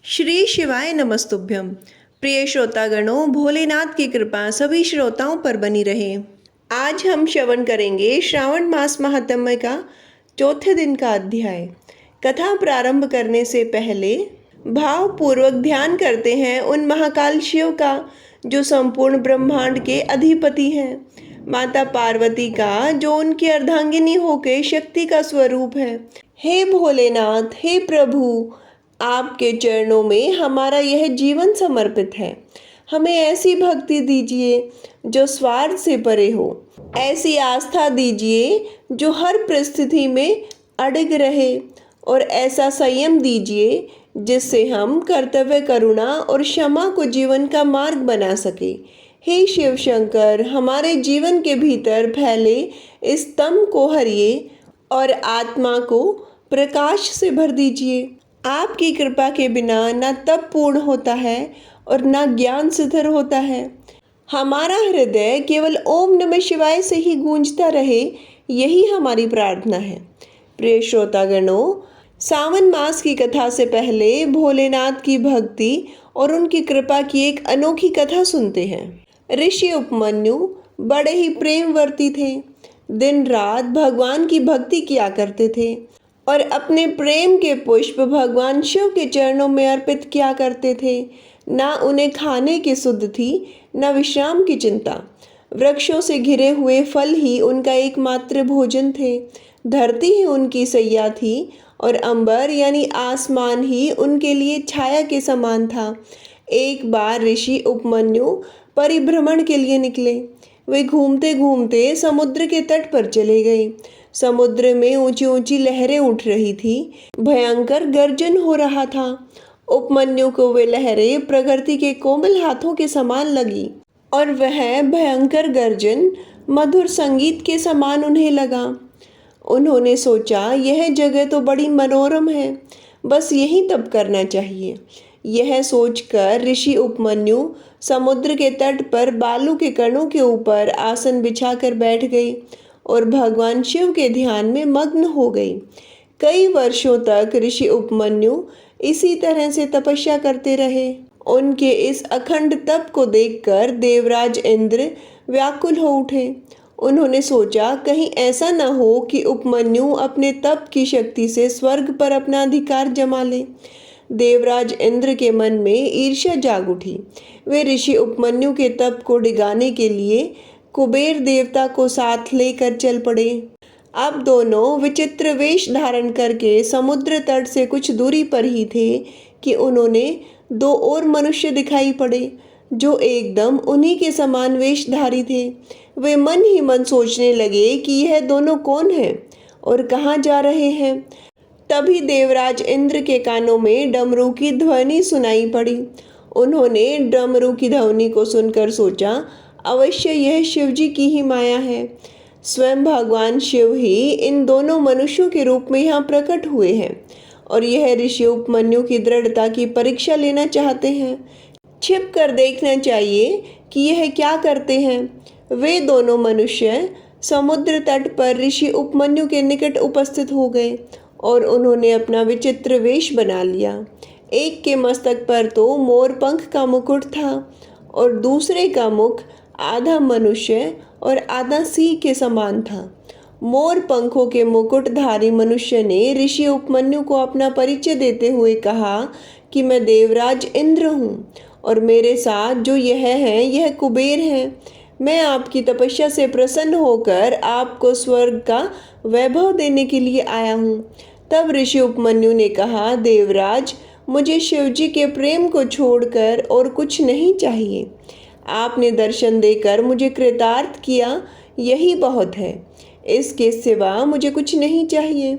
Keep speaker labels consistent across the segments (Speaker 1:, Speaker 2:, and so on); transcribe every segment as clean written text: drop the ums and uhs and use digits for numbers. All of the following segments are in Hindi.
Speaker 1: श्री शिवाय नमस्तुभ्यम। प्रिय श्रोतागणों, भोलेनाथ की कृपा सभी श्रोताओं पर बनी रहे। आज हम श्रवण करेंगे श्रावण मास महात्म्य का चौथे दिन का अध्याय। कथा प्रारंभ करने से पहले भावपूर्वक ध्यान करते हैं उन महाकाल शिव का जो संपूर्ण ब्रह्मांड के अधिपति हैं, माता पार्वती का जो उनकी अर्धांगिनी होकर शक्ति का स्वरूप है। हे भोलेनाथ, हे प्रभु, आपके चरणों में हमारा यह जीवन समर्पित है। हमें ऐसी भक्ति दीजिए जो स्वार्थ से परे हो, ऐसी आस्था दीजिए जो हर परिस्थिति में अडिग रहे, और ऐसा संयम दीजिए जिससे हम कर्तव्य, करुणा और क्षमा को जीवन का मार्ग बना सके। हे शिव शंकर, हमारे जीवन के भीतर फैले इस तम को हरिए और आत्मा को प्रकाश से भर दीजिए। आपकी कृपा के बिना न तप पूर्ण होता है और न ज्ञान सिद्ध होता है। हमारा हृदय केवल ओम नमः शिवाय से ही गूंजता रहे, यही हमारी प्रार्थना है। प्रिय श्रोतागणों, सावन मास की कथा से पहले भोलेनाथ की भक्ति और उनकी कृपा की एक अनोखी कथा सुनते हैं। ऋषि उपमन्यु बड़े ही प्रेमवर्ती थे। दिन रात भगवान की भक्ति किया करते थे और अपने प्रेम के पुष्प भगवान शिव के चरणों में अर्पित किया करते थे। ना उन्हें खाने की सुध थी, न विश्राम की चिंता। वृक्षों से घिरे हुए फल ही उनका एकमात्र भोजन थे। धरती ही उनकी सैया थी और अंबर यानी आसमान ही उनके लिए छाया के समान था। एक बार ऋषि उपमन्यु परिभ्रमण के लिए निकले। वे घूमते घूमते समुद्र के तट पर चले गए। समुद्र में ऊंची ऊंची लहरें उठ रही थी, भयंकर गर्जन हो रहा था। उपमन्यु को वे लहरें प्रकृति के कोमल हाथों के समान लगी और वह भयंकर गर्जन मधुर संगीत के समान उन्हें लगा। उन्होंने सोचा, यह जगह तो बड़ी मनोरम है, बस यही तप करना चाहिए। यह सोचकर ऋषि उपमन्यु समुद्र के तट पर बालू के कणों के ऊपर आसन बिछाकर बैठ गई और भगवान शिव के ध्यान में मग्न हो गई। कई वर्षों तक ऋषि उपमन्यु इसी तरह से तपस्या करते रहे। उनके इस अखंड तप को देखकर देवराज इंद्र व्याकुल हो उठे। उन्होंने सोचा, कहीं ऐसा न हो कि उपमन्यु अपने तप की शक्ति से स्वर्ग पर अपना अधिकार जमा ले। देवराज इंद्र के मन में ईर्ष्या जाग उठी। वे ऋषि उपमन्यु के तप को डिगाने के लिए कुबेर देवता को साथ लेकर चल पड़े। अब दोनों विचित्र वेश धारण करके समुद्र तट से कुछ दूरी पर ही थे कि उन्होंने दो और मनुष्य दिखाई पड़े जो एकदम उन्हीं के समान वेशधारी थे। वे मन ही मन सोचने लगे कि यह दोनों कौन हैं और कहाँ जा रहे हैं। तभी देवराज इंद्र के कानों में डमरू की ध्वनि सुनाई पड़ी। उन्होंने डमरू की ध्वनि को सुनकर सोचा, अवश्य यह शिवजी की ही माया है। स्वयं भगवान शिव ही इन दोनों मनुष्यों के रूप में यहाँ प्रकट हुए हैं और यह ऋषि उपमन्यु की दृढ़ता की परीक्षा लेना चाहते हैं। छिप कर देखना चाहिए कि यह क्या करते हैं। वे दोनों मनुष्य समुद्र तट पर ऋषि उपमन्यु के निकट उपस्थित हो गए और उन्होंने अपना विचित्र वेश बना लिया। एक के मस्तक पर तो मोर पंख का मुकुट था और दूसरे का मुख आधा मनुष्य और आधा सिंह के समान था। मोर पंखों के मुकुटधारी मनुष्य ने ऋषि उपमन्यु को अपना परिचय देते हुए कहा कि मैं देवराज इंद्र हूँ और मेरे साथ जो यह है यह कुबेर है। मैं आपकी तपस्या से प्रसन्न होकर आपको स्वर्ग का वैभव देने के लिए आया हूँ। तब ऋषि उपमन्यु ने कहा, देवराज, मुझे शिवजी के प्रेम को छोड़कर और कुछ नहीं चाहिए। आपने दर्शन देकर मुझे कृतार्थ किया, यही बहुत है। इसके सिवा मुझे कुछ नहीं चाहिए।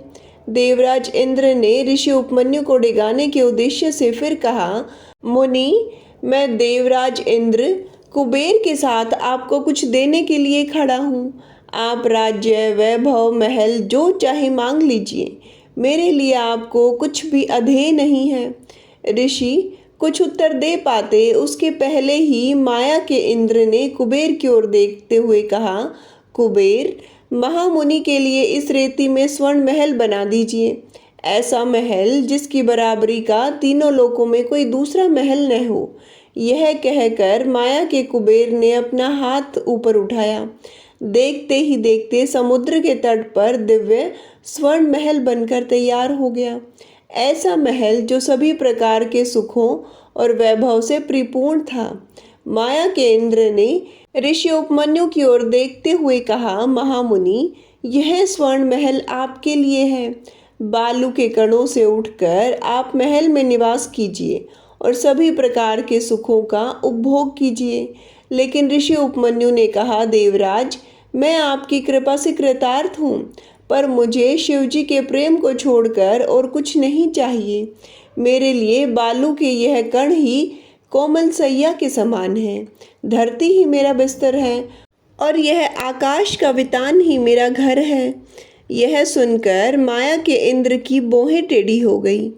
Speaker 1: देवराज इंद्र ने ऋषि उपमन्यु को डिगाने के उद्देश्य से फिर कहा, मुनि, मैं देवराज इंद्र कुबेर के साथ आपको कुछ देने के लिए खड़ा हूँ। आप राज्य, वैभव, महल जो चाहे मांग लीजिए, मेरे लिए आपको कुछ भी अधेय नहीं है। ऋषि कुछ उत्तर दे पाते उसके पहले ही माया के इंद्र ने कुबेर की ओर देखते हुए कहा, कुबेर, महामुनि के लिए इस रेती में स्वर्ण महल बना दीजिए। ऐसा महल जिसकी बराबरी का तीनों लोकों में कोई दूसरा महल न हो। यह कहकर माया के कुबेर ने अपना हाथ ऊपर उठाया। देखते ही देखते समुद्र के तट पर दिव्य स्वर्ण महल बनकर तैयार हो गया। ऐसा महल जो सभी प्रकार के सुखों और वैभव से परिपूर्ण था। माया के इंद्र ने ऋषि उपमन्यु की ओर देखते हुए कहा, महामुनि, यह स्वर्ण महल आपके लिए है। बालू के कणों से उठकर आप महल में निवास कीजिए और सभी प्रकार के सुखों का उपभोग कीजिए। लेकिन ऋषि उपमन्यु ने कहा, देवराज, मैं आपकी कृपा से कृतार्थ हूँ, पर मुझे शिवजी के प्रेम को छोड़कर और कुछ नहीं चाहिए। मेरे लिए बालू के यह कण ही कोमल सैया के समान है, धरती ही मेरा बिस्तर है और यह आकाश का वितान ही मेरा घर है। यह सुनकर माया के इंद्र की भौहें टेढ़ी हो गई।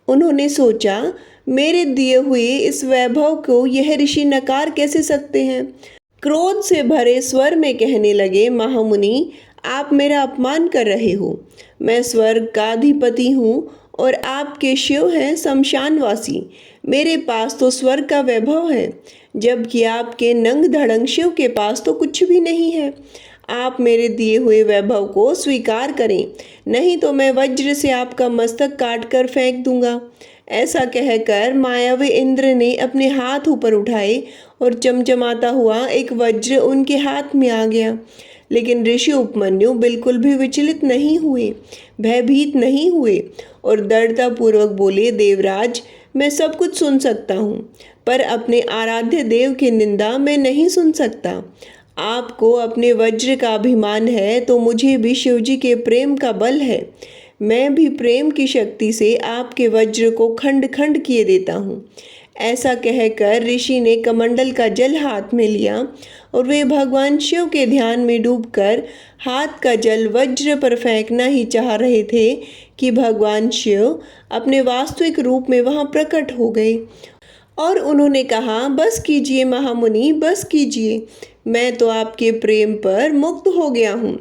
Speaker 1: उन्होंने सोचा, मेरे दिए हुए इस वैभव को यह ऋषि नकार कैसे सकते हैं। क्रोध से भरे स्वर में कहने लगे, महामुनि, आप मेरा अपमान कर रहे हो। मैं स्वर्ग का अधिपति हूँ और आपके शिव हैं शमशानवासी। मेरे पास तो स्वर्ग का वैभव है, जबकि आपके नंग धड़ंग शिव के पास तो कुछ भी नहीं है। आप मेरे दिए हुए वैभव को स्वीकार करें, नहीं तो मैं वज्र से आपका मस्तक काट कर फेंक दूंगा। ऐसा कहकर मायावी इंद्र ने अपने हाथ ऊपर उठाए और चमचमाता हुआ एक वज्र उनके हाथ में आ गया। लेकिन ऋषि उपमन्यु बिल्कुल भी विचलित नहीं हुए, भयभीत नहीं हुए और दृढ़तापूर्वक बोले, देवराज, मैं सब कुछ सुन सकता हूँ, पर अपने आराध्य देव की निंदा मैं नहीं सुन सकता। आपको अपने वज्र का अभिमान है तो मुझे भी शिवजी के प्रेम का बल है। मैं भी प्रेम की शक्ति से आपके वज्र को खंड खंड किए देता हूँ। ऐसा कहकर ऋषि ने कमंडल का जल हाथ में लिया और वे भगवान शिव के ध्यान में डूबकर हाथ का जल वज्र पर फेंकना ही चाह रहे थे कि भगवान शिव अपने वास्तविक रूप में वहां प्रकट हो गए और उन्होंने कहा, बस कीजिए महामुनि, बस कीजिए। मैं तो आपके प्रेम पर मुक्त हो गया हूँ।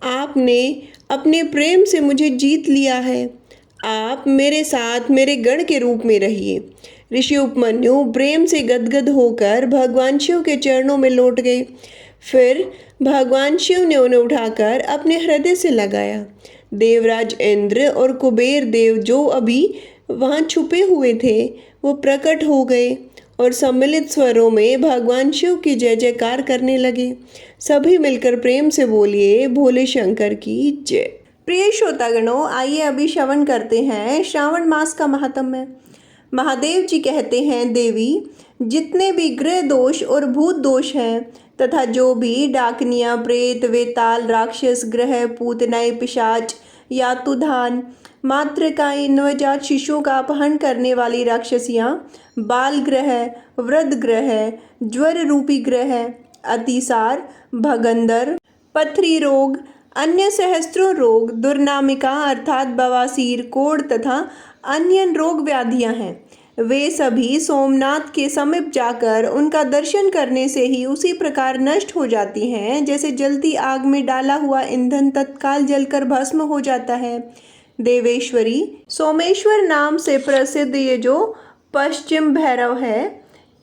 Speaker 1: आपने अपने प्रेम से मुझे जीत लिया है। आप मेरे साथ मेरे गण के रूप में रहिए। ऋषि उपमन्यु प्रेम से गदगद होकर भगवान शिव के चरणों में लौट गए। फिर भगवान शिव ने उन्हें उठाकर अपने हृदय से लगाया। देवराज इंद्र और कुबेर देव जो अभी वहाँ छुपे हुए थे, वो प्रकट हो गए और सम्मिलित स्वरों में भगवान शिव की जय जयकार करने लगे। सभी मिलकर प्रेम से बोलिए, भोले शंकर की जय। प्रिय श्रोतागणों, आइए अभी श्रवण करते हैं श्रावण मास का महात्म्य। महादेव जी कहते हैं, देवी, जितने भी ग्रह दोष और भूत दोष हैं तथा जो भी डाकनिया, प्रेत, वेताल, राक्षस, ग्रह, पूतनाए, पिशाच, यातुधान, मातृकाएं, नवजात शिशुओं का अपहरण करने वाली राक्षसियाँ, बाल ग्रह, वृद्ध ग्रह, ज्वर रूपी ग्रह, अतिसार, भगंदर, पथरी रोग, अन्य सहस्त्रों रोग, दुर्नामिका अर्थात बवासीर, कोढ़ तथा अन्य रोग व्याधियां हैं, वे सभी सोमनाथ के समीप जाकर उनका दर्शन करने से ही उसी प्रकार नष्ट हो जाती हैं जैसे जलती आग में डाला हुआ ईंधन तत्काल जलकर भस्म हो जाता है। देवेश्वरी, सोमेश्वर नाम से प्रसिद्ध ये जो पश्चिम भैरव है,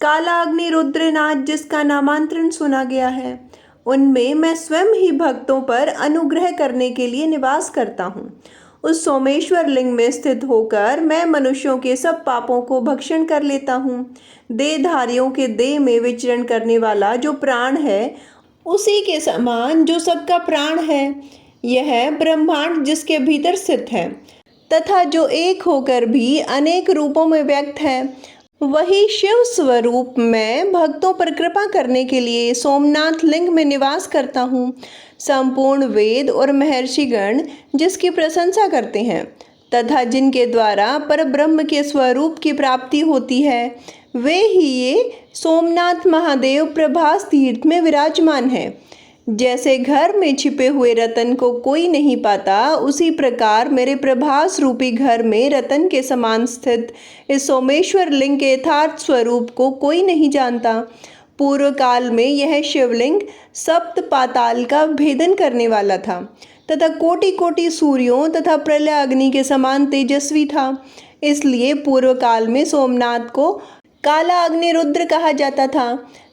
Speaker 1: काला अग्नि रुद्रनाथ जिसका नामांतरण सुना गया है, उनमें मैं स्वयं ही भक्तों पर अनुग्रह करने के लिए निवास करता हूँ। उस सोमेश्वर लिंग में स्थित होकर मैं मनुष्यों के सब पापों को भक्षण कर लेता हूँ। देहधारियों के देह में विचरण करने वाला जो प्राण है, उसी के समान जो सबका प्राण है, यह ब्रह्मांड जिसके भीतर स्थित है तथा जो एक होकर भी अनेक रूपों में व्यक्त है, वही शिव स्वरूप मैं भक्तों पर कृपा करने के लिए सोमनाथ लिंग में निवास करता हूँ। संपूर्ण वेद और महर्षिगण जिसकी प्रशंसा करते हैं तथा जिनके द्वारा परब्रह्म के स्वरूप की प्राप्ति होती है, वे ही ये सोमनाथ महादेव प्रभास तीर्थ में विराजमान है। जैसे घर में छिपे हुए रतन को कोई नहीं पाता, उसी प्रकार मेरे प्रभास रूपी घर में रतन के समान स्थित इस सोमेश्वर लिंग के यथार्थ स्वरूप को कोई नहीं जानता। पूर्व काल में यह शिवलिंग सप्त पाताल का भेदन करने वाला था तथा कोटि कोटि सूर्यों तथा प्रलय अग्नि के समान तेजस्वी था। इसलिए पूर्व काल में सोमनाथ को काला अग्नि रुद्र कहा जाता था।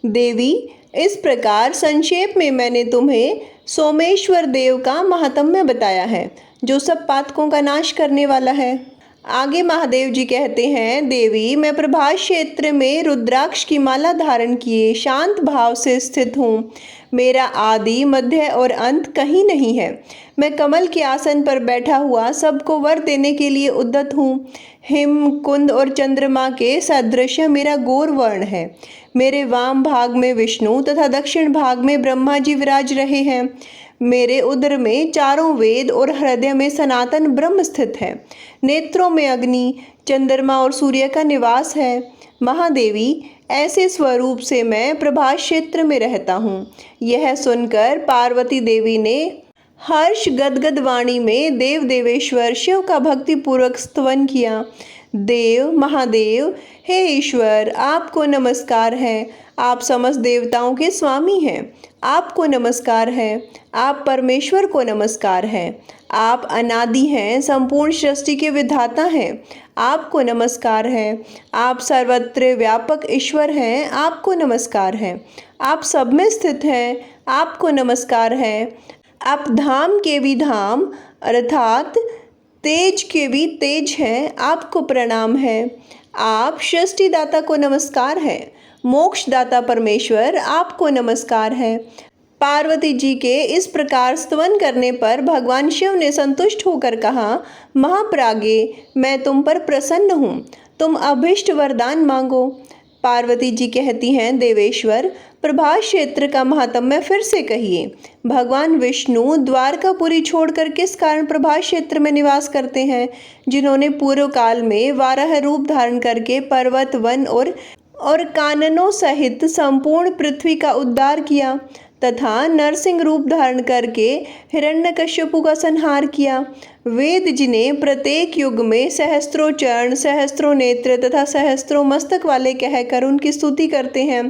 Speaker 1: देवी, इस प्रकार संक्षेप में मैंने तुम्हें सोमेश्वर देव का महात्म्य बताया है, जो सब पातकों का नाश करने वाला है। आगे महादेव जी कहते हैं, देवी, मैं प्रभास क्षेत्र में रुद्राक्ष की माला धारण किए शांत भाव से स्थित हूँ। मेरा आदि, मध्य और अंत कहीं नहीं है। मैं कमल के आसन पर बैठा हुआ सबको वर देने के लिए उद्यत हूँ। हिम, कुंद और चंद्रमा के सदृश मेरा गौर वर्ण है। मेरे वाम भाग में विष्णु तथा दक्षिण भाग में ब्रह्मा जी विराज रहे हैं। मेरे उदर में चारों वेद और हृदय में सनातन ब्रह्म स्थित है। नेत्रों में अग्नि, चंद्रमा और सूर्य का निवास है। महादेवी, ऐसे स्वरूप से मैं प्रभास क्षेत्र में रहता हूँ। यह सुनकर पार्वती देवी ने हर्ष गदगद वाणी में देव देवेश्वर शिव का भक्ति पूर्वक स्तवन किया। देव, महादेव, हे ईश्वर, आपको नमस्कार है। आप समस्त देवताओं के स्वामी हैं। आपको नमस्कार है। आप परमेश्वर को नमस्कार है। आप अनादि हैं, संपूर्ण सृष्टि के विधाता हैं। आपको नमस्कार है। आप सर्वत्र व्यापक ईश्वर हैं। आपको नमस्कार है। आप सब में स्थित हैं। आपको नमस्कार है। आप धाम के भी धाम अर्थात तेज के भी तेज हैं। आपको प्रणाम है। आप सृष्टिदाता को नमस्कार है। मोक्षदाता परमेश्वर, आपको नमस्कार है। पार्वती जी के इस प्रकार स्तवन करने पर भगवान शिव ने संतुष्ट होकर कहा, महाप्राज्ञे, मैं तुम पर प्रसन्न हूँ। तुम अभिष्ट वरदान मांगो। पार्वती जी कहती हैं, देवेश्वर, प्रभास क्षेत्र का महात्म्य फिर से कहिए। भगवान विष्णु द्वारकापुरी छोड़कर किस कारण प्रभास क्षेत्र में निवास करते हैं, जिन्होंने पूर्व काल में वाराह रूप धारण करके पर्वत, वन और काननों सहित संपूर्ण पृथ्वी का उद्धार किया तथा नरसिंह रूप धारण करके हिरण्यकश्यपु का संहार किया। वेद जिन्हें प्रत्येक युग में सहस्त्रों चरण, सहस्त्रों नेत्र तथा सहस्त्रों मस्तक वाले कहकर उनकी स्तुति करते हैं।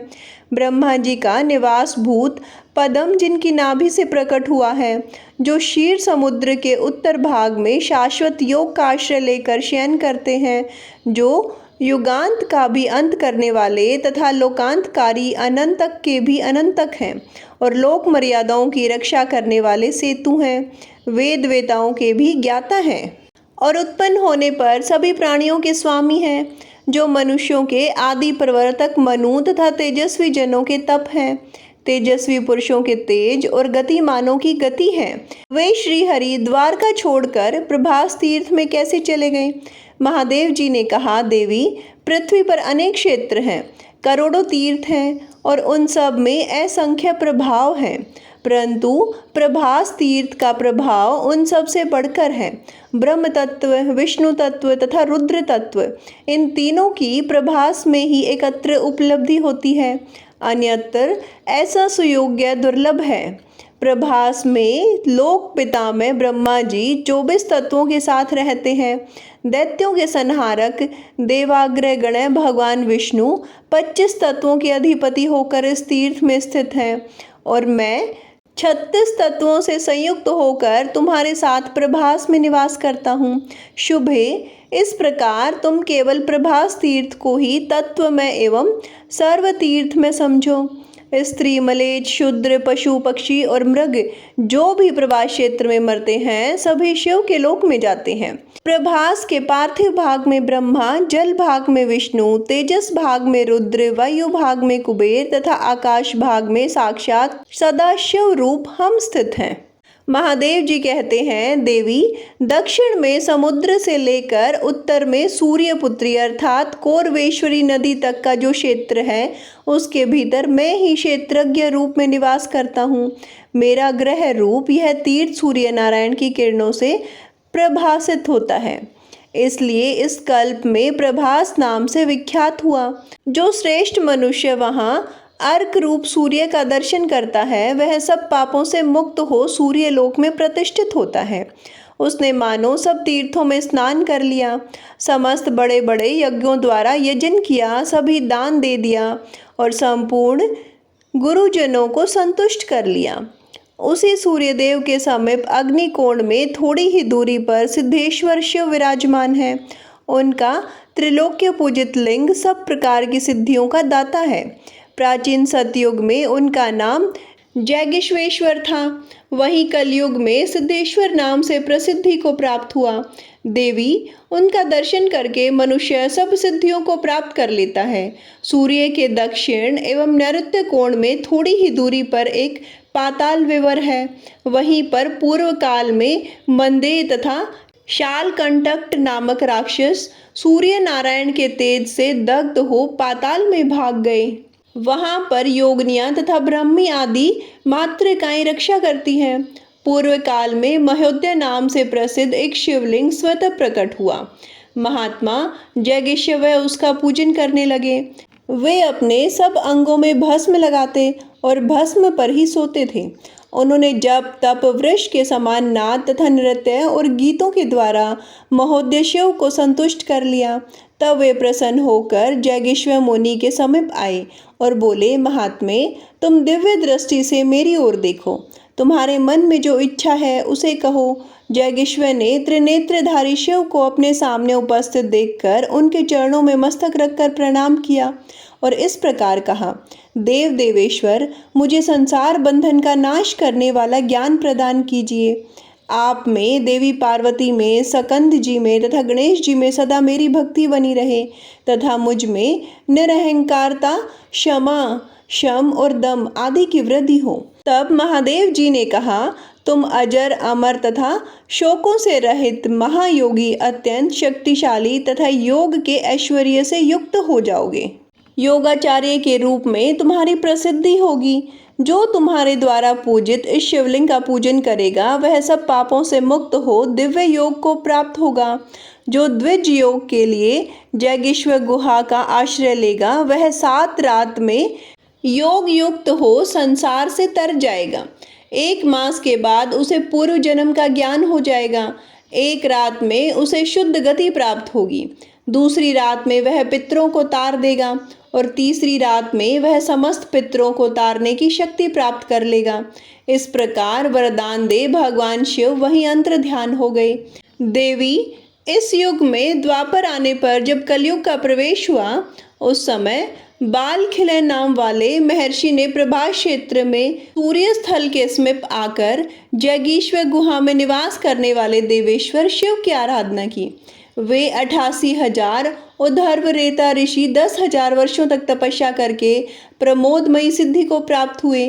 Speaker 1: ब्रह्मा जी का निवास भूत पद्म जिनकी नाभि से प्रकट हुआ है, जो क्षीर समुद्र के उत्तर भाग में शाश्वत योग का आश्रय लेकर शयन करते हैं, जो युगांत का भी अंत करने वाले तथा लोकांतकारी अनंतक के भी अनंतक हैं और लोक मर्यादाओं की रक्षा करने वाले सेतु हैं। वेद वेताओं के भी ज्ञाता हैं और उत्पन्न होने पर सभी प्राणियों के स्वामी हैं, जो मनुष्यों के आदि प्रवर्तक मनु तथा तेजस्वी जनों के तप हैं। तेजस्वी पुरुषों के तेज और गतिमानों की गति है। वे श्री हरि द्वारका छोड़कर प्रभास तीर्थ में कैसे चले गए? महादेव जी ने कहा, देवी, पृथ्वी पर अनेक क्षेत्र हैं, करोड़ों तीर्थ हैं और उन सब में असंख्य प्रभाव हैं, परंतु प्रभास तीर्थ का प्रभाव उन सब से बढ़कर है। ब्रह्म तत्व, विष्णु तत्व तथा रुद्र तत्व, इन तीनों की प्रभास में ही एकत्र उपलब्धि होती है। अन्यत्र ऐसा सुयोग्य दुर्लभ है। प्रभास में लोक पिता में ब्रह्मा जी 24 तत्वों के साथ रहते हैं। दैत्यों के संहारक देवाग्रह गण भगवान विष्णु 25 तत्वों के अधिपति होकर इस तीर्थ में स्थित हैं और मैं 36 तत्वों से संयुक्त होकर तुम्हारे साथ प्रभास में निवास करता हूँ। शुभे, इस प्रकार तुम केवल प्रभास तीर्थ को ही तत्वमय एवं सर्व तीर्थ में समझो। स्त्री, मलेच्छ, शूद्र, पशु, पक्षी और मृग जो भी प्रभास क्षेत्र में मरते हैं, सभी शिव के लोक में जाते हैं। प्रभास के पार्थिव भाग में ब्रह्मा, जल भाग में विष्णु, तेजस भाग में रुद्र, वायु भाग में कुबेर तथा आकाश भाग में साक्षात सदाशिव रूप हम स्थित हैं। महादेव जी कहते हैं, देवी, दक्षिण में समुद्र से लेकर उत्तर में सूर्यपुत्री अर्थात कौरवेश्वरी नदी तक का जो क्षेत्र है, उसके भीतर मैं ही क्षेत्रज्ञ रूप में निवास करता हूँ। मेरा ग्रह रूप यह तीर्थ सूर्य नारायण की किरणों से प्रभासित होता है, इसलिए इस कल्प में प्रभास नाम से विख्यात हुआ। जो श्रेष्ठ मनुष्य वहाँ अर्क रूप सूर्य का दर्शन करता है, वह सब पापों से मुक्त हो सूर्य लोक में प्रतिष्ठित होता है। उसने मानो सब तीर्थों में स्नान कर लिया, समस्त बड़े बड़े यज्ञों द्वारा यजन किया, सभी दान दे दिया और संपूर्ण गुरुजनों को संतुष्ट कर लिया। उसी सूर्यदेव के समीप अग्निकोण में थोड़ी ही दूरी पर सिद्धेश्वर शिव विराजमान है। उनका त्रिलोक्य पूजित लिंग सब प्रकार की सिद्धियों का दाता है। प्राचीन सतयुग में उनका नाम जैगिश्वेश्वर था, वहीं कलयुग में सिद्धेश्वर नाम से प्रसिद्धि को प्राप्त हुआ। देवी, उनका दर्शन करके मनुष्य सब सिद्धियों को प्राप्त कर लेता है। सूर्य के दक्षिण एवं नैऋत्य कोण में थोड़ी ही दूरी पर एक पाताल विवर है। वहीं पर पूर्व काल में मंदे तथा शालकंटक नामक राक्षस सूर्य नारायण के तेज से दग्ध हो पाताल में भाग गए। वहां पर योगिनियां तथा ब्रह्मी आदि मातृकाएं रक्षा करती हैं। पूर्व काल में महोदय नाम से प्रसिद्ध एक शिवलिंग स्वतः प्रकट हुआ। महात्मा जैगिष्यव उसका पूजन करने लगे। वे अपने सब अंगों में भस्म लगाते और भस्म पर ही सोते थे। उन्होंने जप तप वृक्ष के समान नाद तथा नृत्य और गीतों के द्वारा महोदय शिव को संतुष्ट कर लिया। तब वे प्रसन्न होकर जैगिश्व मुनि के समीप आए और बोले, महात्मे, तुम दिव्य दृष्टि से मेरी ओर देखो, तुम्हारे मन में जो इच्छा है उसे कहो। जैगिश्व ने त्रिनेत्रधारी शिव को अपने सामने उपस्थित देखकर उनके चरणों में मस्तक रखकर प्रणाम किया और इस प्रकार कहा, देव देवेश्वर, मुझे संसार बंधन का नाश करने वाला ज्ञान प्रदान कीजिए। आप में, देवी पार्वती में, सकंद जी में तथा गणेश जी में सदा मेरी भक्ति बनी रहे तथा मुझ में निरहंकारता, क्षमा, शम और दम आदि की वृद्धि हो। तब महादेव जी ने कहा, तुम अजर अमर तथा शोकों से रहित महायोगी, अत्यंत शक्तिशाली तथा योग के ऐश्वर्य से युक्त हो जाओगे। योगाचार्य के रूप में तुम्हारी प्रसिद्धि होगी। जो तुम्हारे द्वारा पूजित इस शिवलिंग का पूजन करेगा वह सब पापों से मुक्त हो दिव्य योग को प्राप्त होगा। जो द्विज योग के लिए जैगिश्व गुहा का आश्रय लेगा वह 7 रात में योग युक्त हो संसार से तर जाएगा। 1 मास के बाद उसे पूर्व जन्म का ज्ञान हो जाएगा। 1 रात में उसे शुद्ध गति प्राप्त होगी। दूसरी रात में वह पितरों को तार देगा और तीसरी रात में वह समस्त पितरों को तारने की शक्ति प्राप्त कर लेगा। इस प्रकार वरदान दे भगवान शिव वहीं अंतर ध्यान हो गए। देवी, इस युग में द्वापर आने पर जब कलयुग का प्रवेश हुआ, उस समय बालखिलय नाम वाले महर्षि ने प्रभास क्षेत्र में सूर्य स्थल के समीप आकर जैगीश्वर गुहा में निवास करने वाले देवेश्वर शिव की आराधना की। वे 88,000 उद्धर्वरेता ऋषि 10,000 वर्षों तक तपस्या करके प्रमोदमयी सिद्धि को प्राप्त हुए।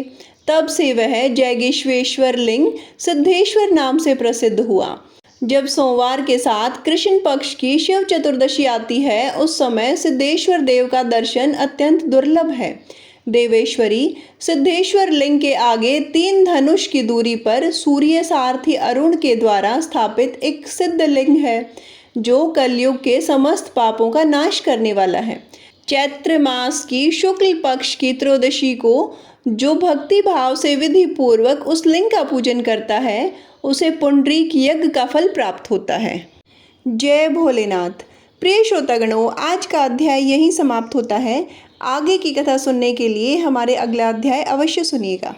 Speaker 1: तब से वह जैगिश्वेश्वर लिंग सिद्धेश्वर नाम से प्रसिद्ध हुआ। जब सोमवार के साथ कृष्ण पक्ष की शिव चतुर्दशी आती है, उस समय सिद्धेश्वर देव का दर्शन अत्यंत दुर्लभ है। देवेश्वरी सिद्धेश्वर लिंग के आगे 3 धनुष की दूरी पर सूर्य सारथी अरुण के द्वारा स्थापित एक सिद्ध लिंग है, जो कलयुग के समस्त पापों का नाश करने वाला है। चैत्र मास की शुक्ल पक्ष की त्रयोदशी को जो भक्ति भाव से विधि पूर्वक उस लिंग का पूजन करता है, उसे पुंडरीक यज्ञ का फल प्राप्त होता है। जय भोलेनाथ। प्रिय श्रोतागणों, आज का अध्याय यहीं समाप्त होता है। आगे की कथा सुनने के लिए हमारे अगला अध्याय अवश्य सुनिएगा।